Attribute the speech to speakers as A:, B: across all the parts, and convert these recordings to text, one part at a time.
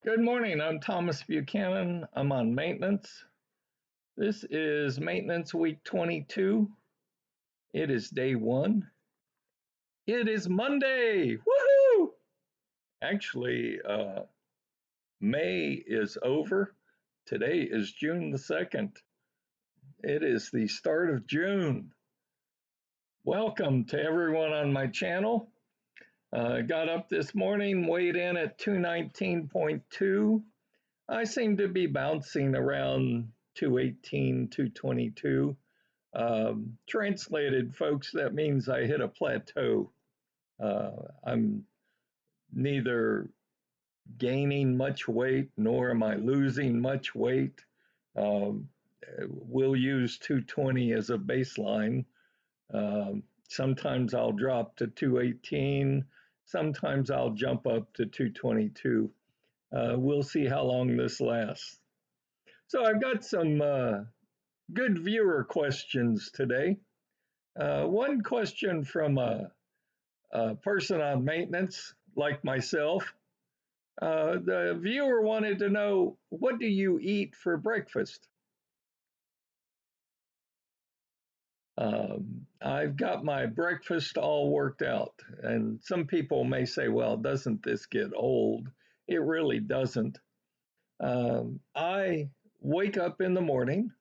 A: Good morning. I'm Thomas Buchanan. I'm on maintenance. This is maintenance week 22. It is day one. It is Monday. Woohoo! Actually, May is over. Today is June the 2nd. It is the start of June. Welcome to everyone on my channel. Got up this morning, weighed in at 219.2. I seem to be bouncing around 218, 222. Translated, folks, that means I hit a plateau. I'm neither gaining much weight nor am I losing much weight. Um, we'll use 220 as a baseline. Sometimes I'll drop to 218. Sometimes I'll jump up to 222. We'll see how long this lasts. So I've got some good viewer questions today. One question from a person on maintenance like myself. The viewer wanted to know, what do you eat for breakfast? I've got my breakfast all worked out. And some people may say, well, doesn't this get old? It really doesn't. I wake up in the morning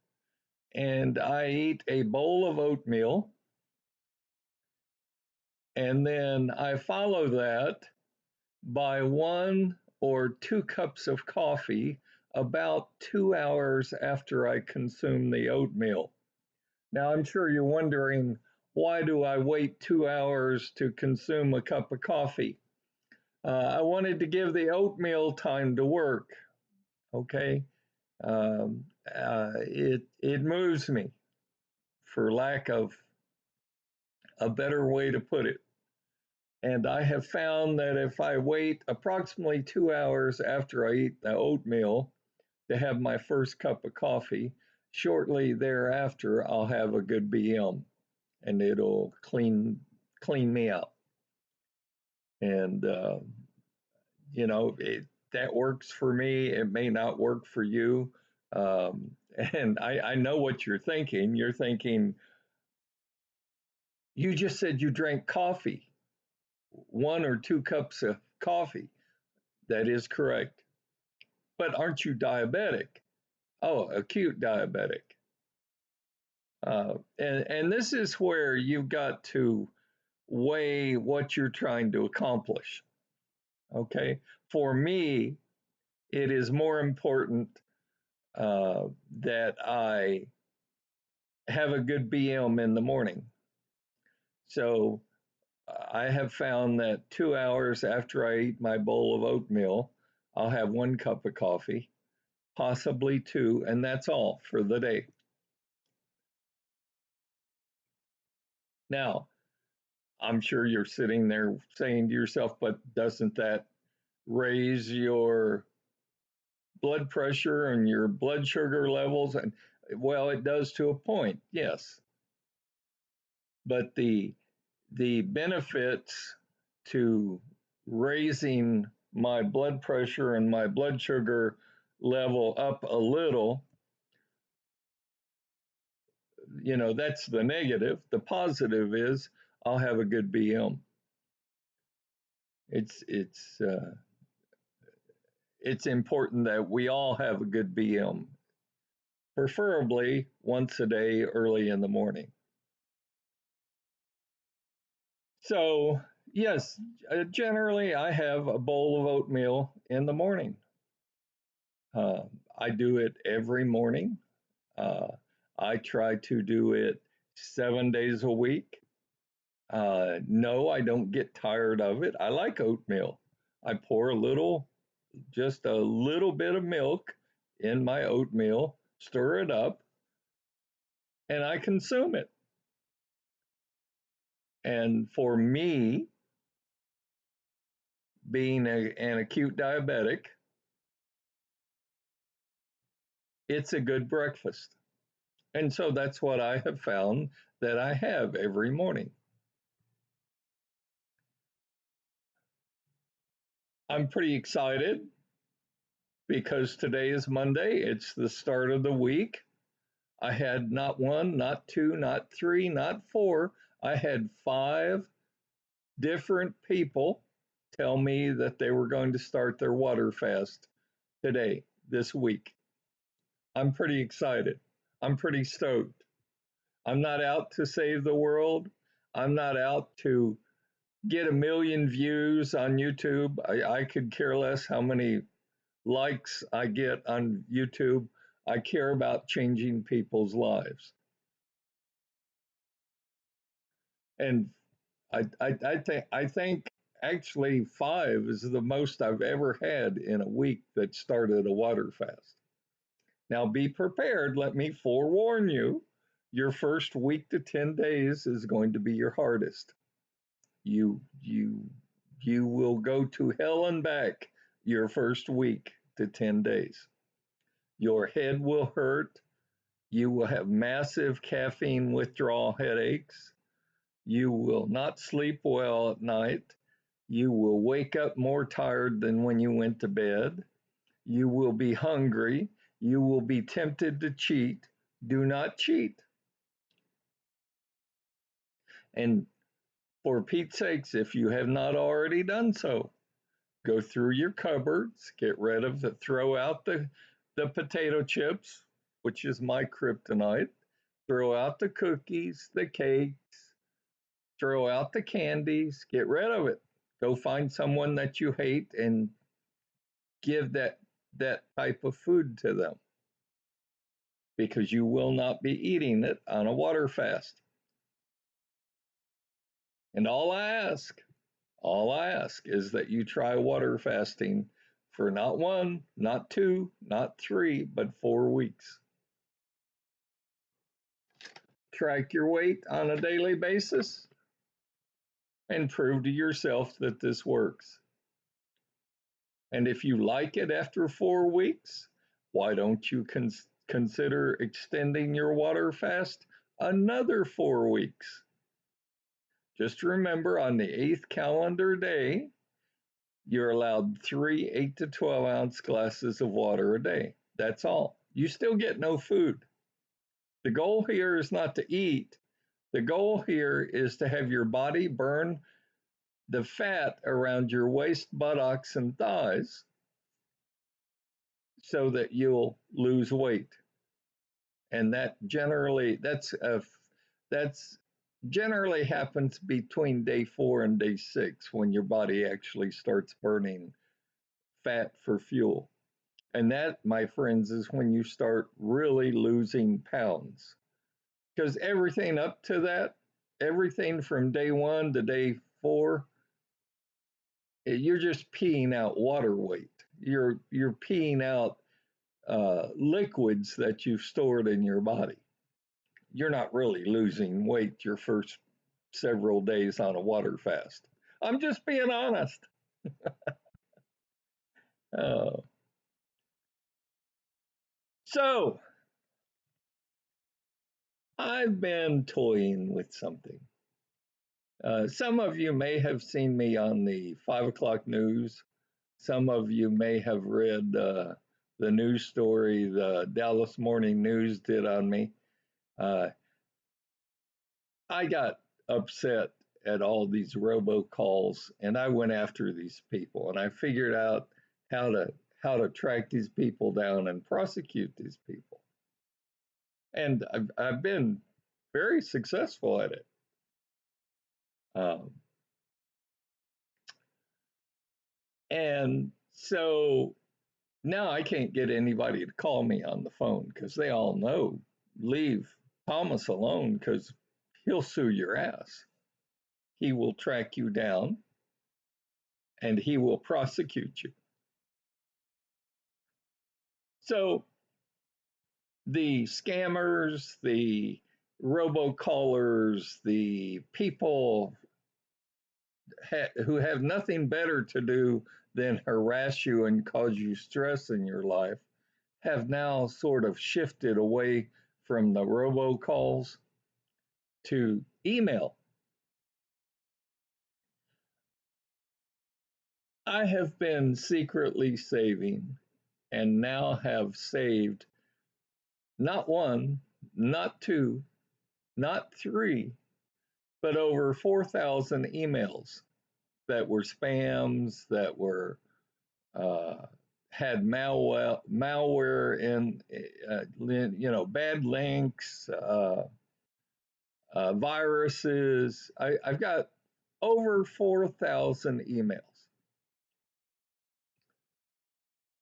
A: and I eat a bowl of oatmeal. And then I follow that by 1 or 2 cups of coffee about 2 hours after I consume the oatmeal. Now, I'm sure you're wondering, why do I wait 2 hours to consume a cup of coffee? I wanted to give the oatmeal time to work, okay? It moves me, for lack of a better way to put it. And I have found that if I wait approximately 2 hours after I eat the oatmeal to have my first cup of coffee, shortly thereafter, I'll have a good BM and it'll clean me out. And, that works for me. It may not work for you. And I know what you're thinking. You're thinking, you just said you drank coffee, 1 or 2 cups of coffee. That is correct. But aren't you diabetic? Oh, acute diabetic. And this is where you've got to weigh what you're trying to accomplish. Okay. For me, it is more important that I have a good BM in the morning. So I have found that 2 hours after I eat my bowl of oatmeal, I'll have 1 cup of coffee, possibly 2, and that's all for the day. Now, I'm sure you're sitting there saying to yourself, but doesn't that raise your blood pressure and your blood sugar levels? And well, it does to a point, yes. But the benefits to raising my blood pressure and my blood sugar level up a little, that's the negative. The positive is I'll have a good BM. It's important that we all have a good BM, preferably once a day early in the morning. So, yes, generally I have a bowl of oatmeal in the morning. I do it every morning. I try to do it 7 days a week. No, I don't get tired of it. I like oatmeal. I pour just a little bit of milk in my oatmeal, stir it up, and I consume it. And for me, being an acute diabetic, it's a good breakfast. And so that's what I have found that I have every morning. I'm pretty excited because today is Monday. It's the start of the week. I had not one, not two, not three, not four. I had five different people tell me that they were going to start their water fast today, this week. I'm pretty excited. I'm pretty stoked. I'm not out to save the world. I'm not out to get a million views on YouTube. I could care less how many likes I get on YouTube. I care about changing people's lives. And I think actually five is the most I've ever had in a week that started a water fast. Now be prepared. Let me forewarn you. Your first week to 10 days is going to be your hardest. You will go to hell and back your first week to 10 days. Your head will hurt. You will have massive caffeine withdrawal headaches. You will not sleep well at night. You will wake up more tired than when you went to bed. You will be hungry. You will be tempted to cheat. Do not cheat. And for Pete's sakes, if you have not already done so, go through your cupboards, get rid of throw out the potato chips, which is my kryptonite, throw out the cookies, the cakes, throw out the candies, get rid of it. Go find someone that you hate and give that type of food to them because you will not be eating it on a water fast. And all I ask is that you try water fasting for not one, not two, not three, but 4 weeks. Track your weight on a daily basis and prove to yourself that this works. And if you like it after 4 weeks, why don't you consider extending your water fast another 4 weeks? Just remember on the 8th calendar day, you're allowed 3 8 to 12 ounce glasses of water a day. That's all. You still get no food. The goal here is not to eat. The goal here is to have your body burn the fat around your waist, buttocks, and thighs so that you'll lose weight. And that's generally happens between day 4 and day 6 when your body actually starts burning fat for fuel. And that, my friends, is when you start really losing pounds. Because everything up to that, everything from day 1 to day 4, you're just peeing out water weight. You're peeing out liquids that you've stored in your body. You're not really losing weight your first several days on a water fast. I'm just being honest. Uh, so I've been toying with something. Some of you may have seen me on the 5 o'clock news. Some of you may have read the news story the Dallas Morning News did on me. I got upset at all these robocalls, and I went after these people, and I figured out how to track these people down and prosecute these people. And I've been very successful at it. Um, and so now I can't get anybody to call me on the phone because they all know, leave Thomas alone because he'll sue your ass. He will track you down and he will prosecute you. So the scammers, the robocallers, the people who have nothing better to do than harass you and cause you stress in your life have now sort of shifted away from the robocalls to email. I have been secretly saving and now have saved not one, not two, not three, but over 4,000 emails that were spams, that were uh, had malware in, bad links, viruses. I've got over 4,000 emails.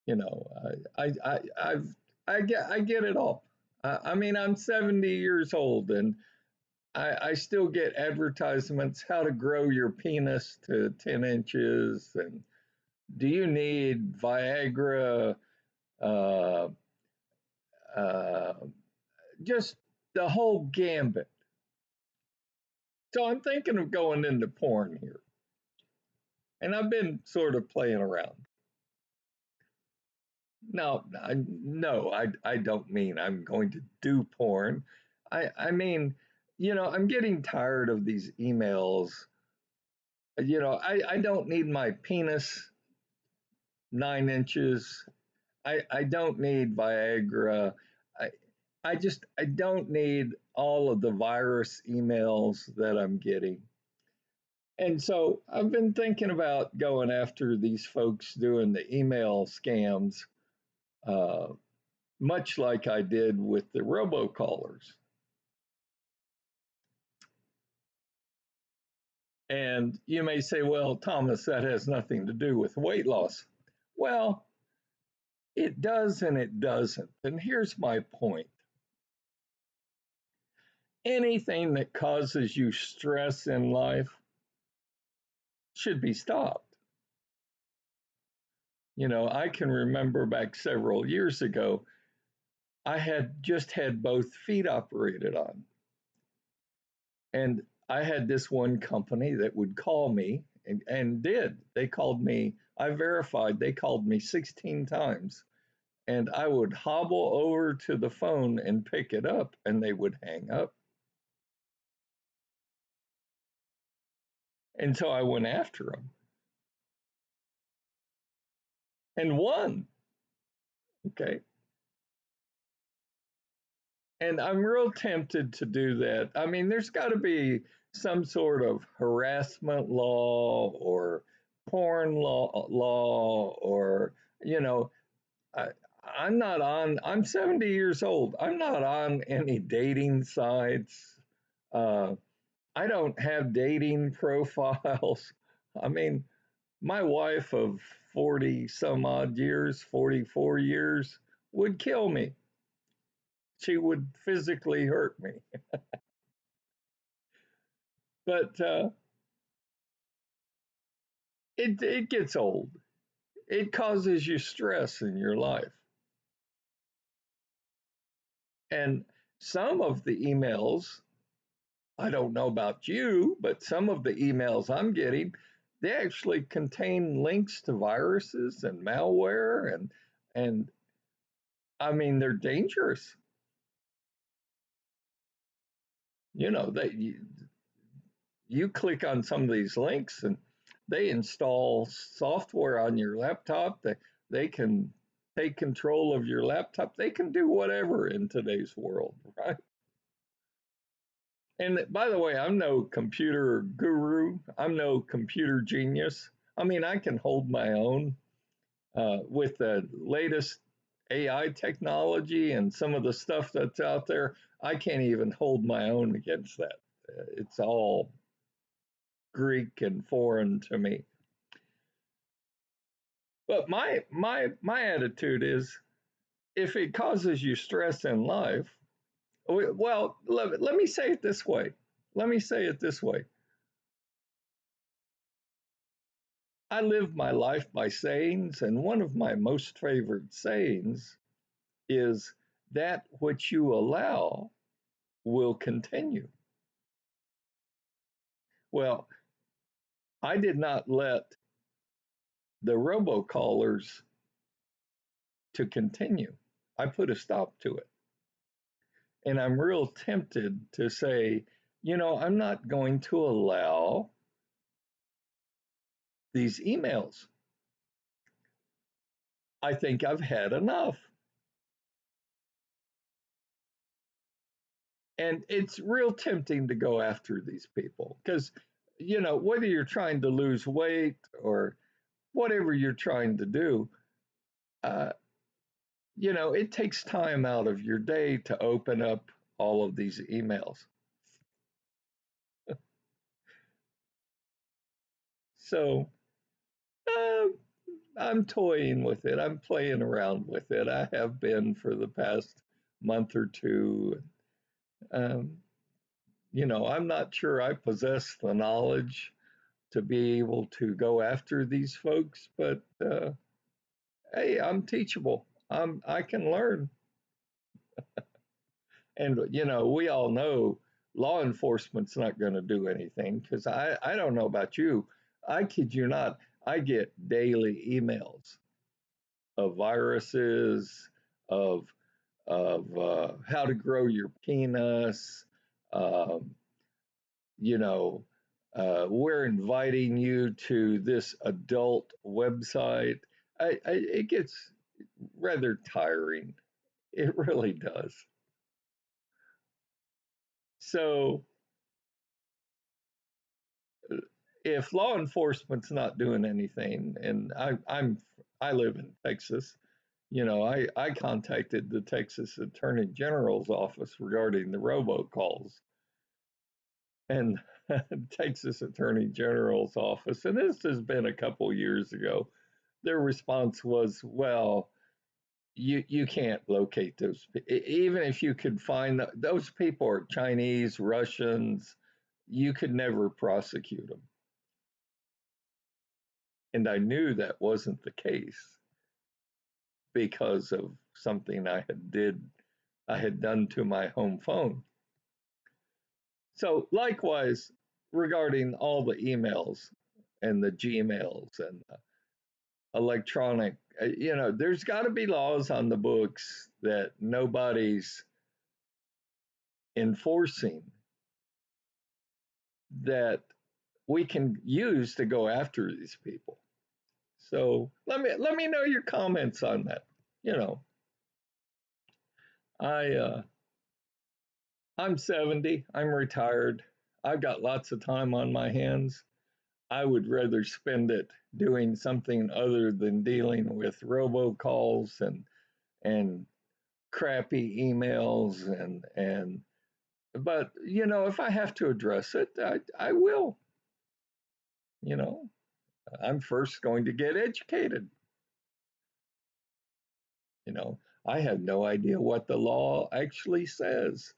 A: You know, I get it all. I mean, I'm 70 years old and I still get advertisements how to grow your penis to 10 inches and do you need Viagra, uh, uh, just the whole gambit. So I'm thinking of going into porn here. And I've been sort of playing around. No, I don't mean I'm going to do porn. I mean, I'm getting tired of these emails. I don't need my penis 9 inches. I don't need Viagra. I I don't need all of the virus emails that I'm getting. And so I've been thinking about going after these folks doing the email scams, uh, much like I did with the robocallers. And you may say, well, Thomas, that has nothing to do with weight loss. Well, it does and it doesn't. And here's my point: anything that causes you stress in life should be stopped. I can remember back several years ago, I had just had both feet operated on. And I had this one company that would call me and did. They called me, I verified, they called me 16 times. And I would hobble over to the phone and pick it up, and they would hang up. And so I went after them and won. Okay. And I'm real tempted to do that. I mean, there's got to be some sort of harassment law or porn law or, you know, I, I'm 70 years old. I'm not on any dating sites. Uh, I don't have dating profiles. I mean, my wife of 40 some odd years, 44 years, would kill me. She would physically hurt me. But it gets old. It causes you stress in your life. And some of the emails, I don't know about you, but some of the emails I'm getting, they actually contain links to viruses and malware and I mean they're dangerous. That you click on some of these links and they install software on your laptop that they can take control of your laptop. They can do whatever in today's world, right? And by the way, I'm no computer guru. I'm no computer genius. I mean, I can hold my own with the latest AI technology and some of the stuff that's out there. I can't even hold my own against that. It's all Greek and foreign to me. But my attitude is, if it causes you stress in life, well, let me say it this way. Let me say it this way. I live my life by sayings, and one of my most favorite sayings is that which you allow will continue. Well, I did not let the robocallers to continue. I put a stop to it. And I'm real tempted to say, I'm not going to allow these emails. I think I've had enough. And it's real tempting to go after these people because, whether you're trying to lose weight or whatever you're trying to do, uh, it takes time out of your day to open up all of these emails. So uh, I'm toying with it. I'm playing around with it. I have been for the past month or two. Um, I'm not sure I possess the knowledge to be able to go after these folks, but hey, I'm teachable. I can learn. And we all know law enforcement's not going to do anything because I don't know about you. I kid you not, I get daily emails of viruses, of how to grow your penis. Um, you know, we're inviting you to this adult website. It gets rather tiring. It really does. So if law enforcement's not doing anything, and I live in Texas, I contacted the Texas Attorney General's office regarding the robocalls, and Texas Attorney General's office, and this has been a couple years ago. Their response was, "Well, you can't locate those. Even if you could find those people are Chinese, Russians, you could never prosecute them." And I knew that wasn't the case because of something I had done to my home phone. So likewise, regarding all the emails and the Gmails and electronic, there's got to be laws on the books that nobody's enforcing that we can use to go after these people. So let me know your comments on that. You know, I I'm 70. I'm retired. I've got lots of time on my hands. I would rather spend it doing something other than dealing with robocalls and crappy emails and but if I have to address it, I will. You know, I'm first going to get educated. I have no idea what the law actually says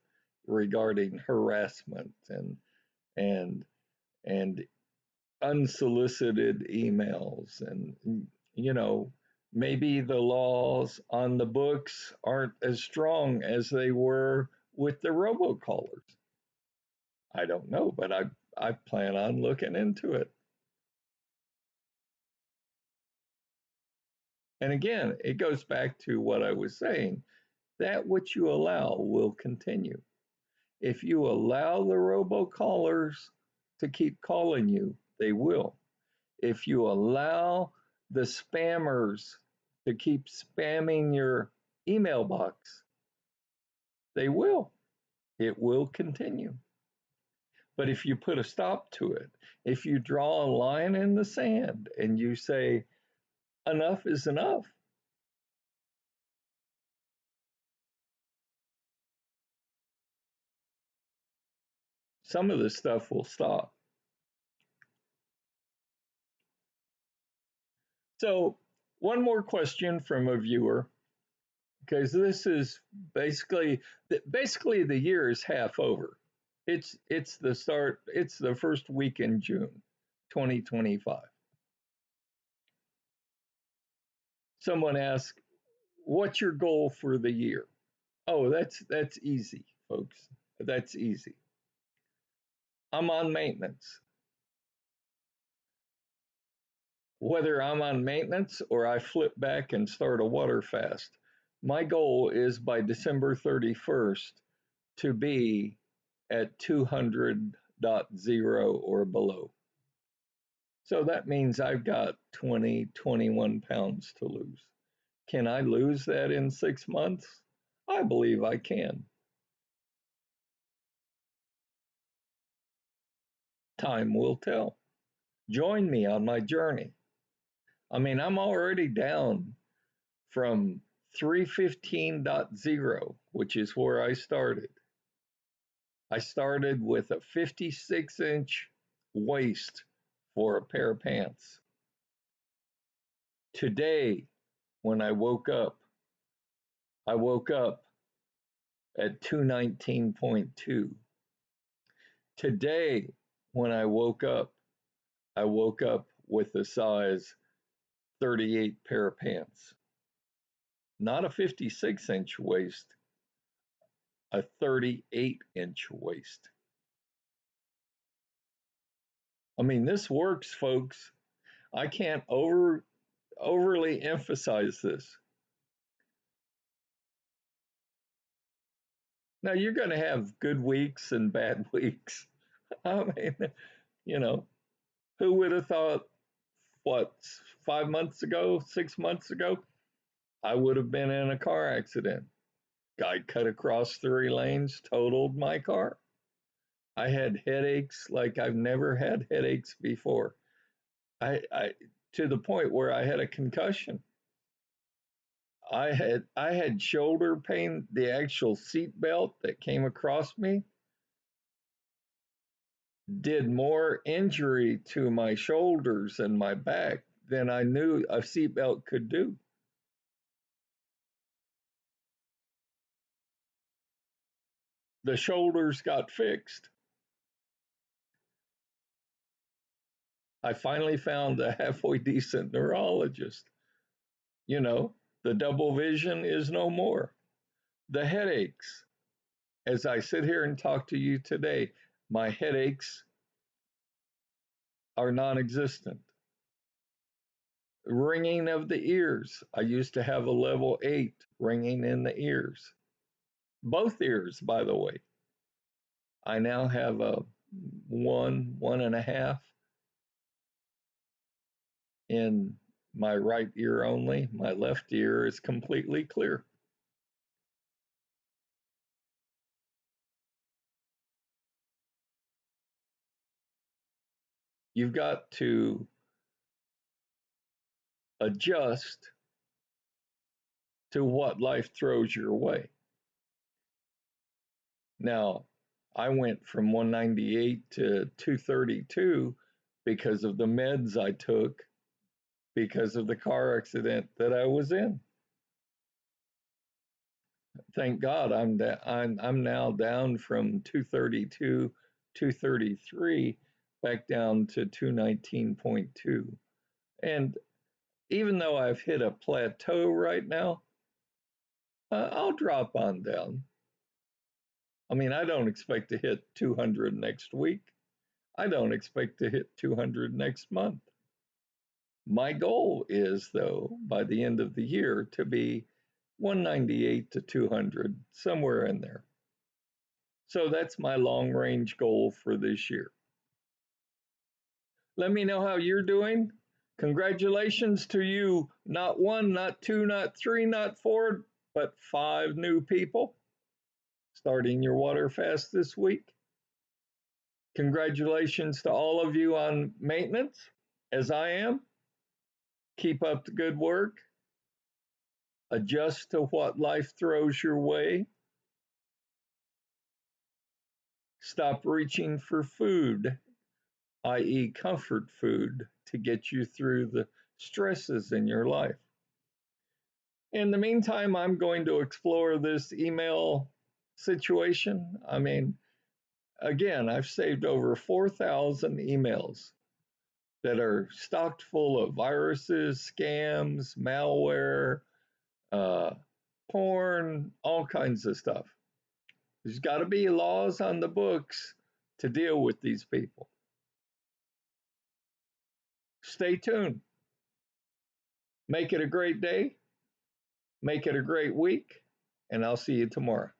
A: regarding harassment and and unsolicited emails and you know maybe the laws on the books aren't as strong as they were with the robocallers. I don't know, but I plan on looking into it. And again, it goes back to what I was saying. That which you allow will continue. If you allow the robocallers to keep calling you, they will. If you allow the spammers to keep spamming your email box, they will. It will continue. But if you put a stop to it, if you draw a line in the sand and you say, enough is enough, some of this stuff will stop. So, one more question from a viewer, because this is basically the year is half over. It's the start. It's the first week in June, 2025. Someone asked, "What's your goal for the year?" Oh, that's easy, folks. That's easy. I'm on maintenance. Whether I'm on maintenance or I flip back and start a water fast, my goal is by December 31st to be at 200.0 or below. So that means I've got 20, 21 pounds to lose. Can I lose that in 6 months? I believe I can. Time will tell. Join me on my journey. I mean, I'm already down from 315.0, which is where I started. I started with a 56-inch waist for a pair of pants. Today, when I woke up at 219.2. Today, when I woke up with a size 38 pair of pants. Not a 56-inch waist, a 38-inch waist. I mean, this works, folks. I can't overly emphasize this. Now, you're going to have good weeks and bad weeks. I mean, you know, who would have thought, what, 5 months ago, 6 months ago, I would have been in a car accident. Guy cut across 3 lanes, totaled my car. I had headaches like I've never had headaches before. I to the point where I had a concussion. I had shoulder pain. The actual seat belt that came across me did more injury to my shoulders and my back than I knew a seat belt could do. The shoulders got fixed. I finally found a halfway decent neurologist. You know, the double vision is no more. The headaches, as I sit here and talk to you today, my headaches are non existent. Ringing of the ears. I used to have a level 8 ringing in the ears. Both ears, by the way. I now have a 1.5 in my right ear only. My left ear is completely clear. You've got to adjust to what life throws your way. Now, I went from 198 to 232 because of the meds I took because of the car accident that I was in. Thank God I'm now down from 232, 233 back down to 219.2. And even though I've hit a plateau right now, I'll drop on down. I mean, I don't expect to hit 200 next week. I don't expect to hit 200 next month. My goal is, though, by the end of the year to be 198 to 200, somewhere in there. So that's my long range goal for this year. Let me know how you're doing. Congratulations to you, not 1, not 2, not 3, not 4, but 5 new people starting your water fast this week. Congratulations to all of you on maintenance, as I am. Keep up the good work. Adjust to what life throws your way. Stop reaching for food, i.e., comfort food, to get you through the stresses in your life. In the meantime, I'm going to explore this email situation. I mean, again, I've saved over 4,000 emails that are stocked full of viruses, scams, malware, porn, all kinds of stuff. There's got to be laws on the books to deal with these people. Stay tuned. Make it a great day. Make it a great week. And I'll see you tomorrow.